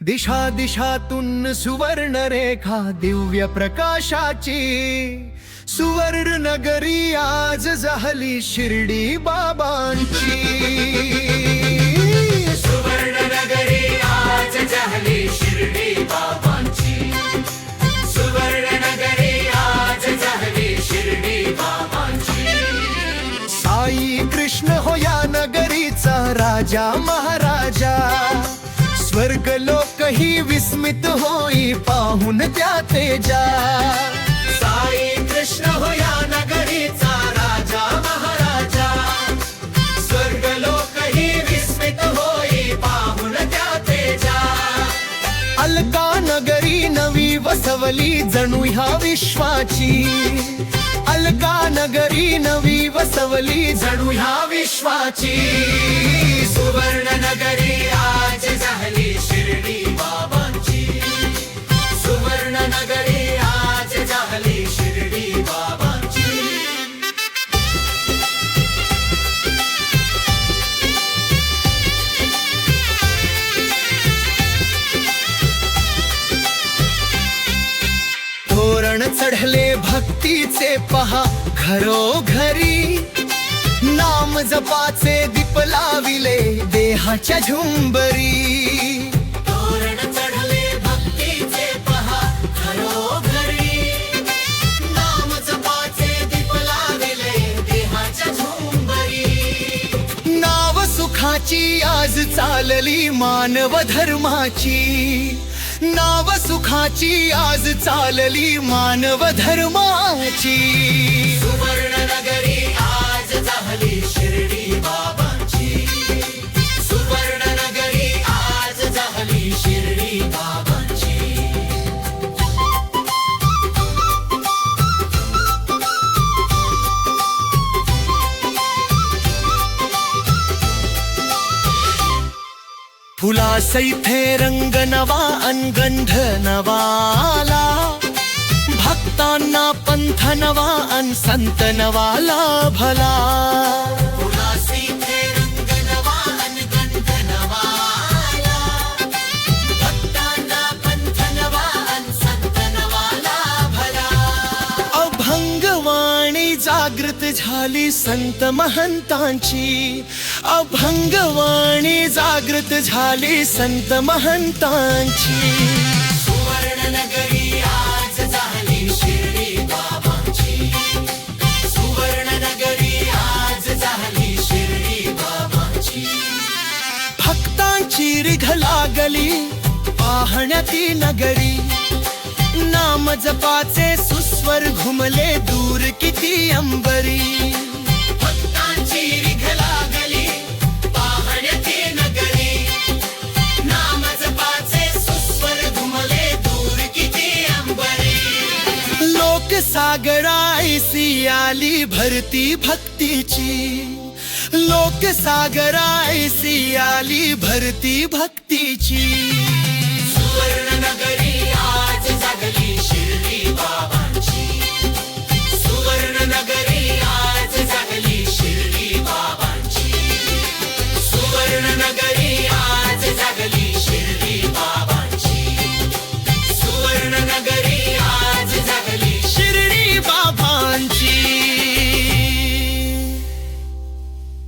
दिशा दिशातून सुवर्ण रेखा दिव्य प्रकाशाची, सुवर्ण नगरी आज झाली शिर्डी बाबांची। सुवर्ण नगरी आज झाली शिर्डी बाबांची, सुवर्ण नगरी आज झाली शिर्डी बाबांची। साई कृष्ण हो या नगरीचा राजा महाराजा, स्वर्ग लोकही विस्मित होई पाहून त्या तेजा। साई कृष्ण हो या नगरीचा राजा महाराजा, स्वर्ग लोकही विस्मित होई पाहून त्या तेजा। अलका नगरी नवी वसवली जणू ह्या विश्वाची, अलका नगरी नवी वसवली जणू ह्या विश्वाची। सुवर्ण नगरी आज झाली शिर्डी बाबांची, सुवर्ण नगरी आज झाली शिर्डी बाबांची। तोरण चढले भक्तीचे पहा घरोघरी, नाम जपाचे दीप लाविले देहाच्या झुंबरी। तोरण चढले भक्तीचे पहा घरोघरी, नाम जपाचे दीप लाविले देहाच्या झुंबरी। नाव सुखाची आज चालली मानव धर्माची, नाव सुखाची आज चालली मानव धर्माची। सुवर्ण नगरी आज झाली शिर्डी बाबांची, सुवर्ण नगरी आज झाली शिर्डी बाबांची। फुला सैथे रंग नवा अनगंध नवाला, भक्तांना पंथ नवा अन संत नवाला भला। उदासी थे रंग नवा अनगंध नवाला, भक्तांना पंथ नवा अन संत नवाला भला। अभंगवाणी जागृत झाली संत महंतांची, अभंगवाणी जागृत झाली संत महंतांची। सुवर्ण नगरी आज झाली शिर्डी बाबांची, सुवर्ण नगरी आज झाली शिर्डी बाबांची। भक्तांची रिघ लागली पाहण्याती नगरी, नाम जपाचे सुस्वर घुमले दूर किती अंबरी। भक्तांची रिघ लागली पाहण्याती नगरी, नाम जपाचे सुस्वर घुमले दूर किती अंबरी। लोकसागराईसी आली भरती भक्तीची, लोकसागराईसी आली भरती भक्तीची। सुवर्ण नगरी आज जागली शिर्डी बाबांची, सुवर्ण नगरी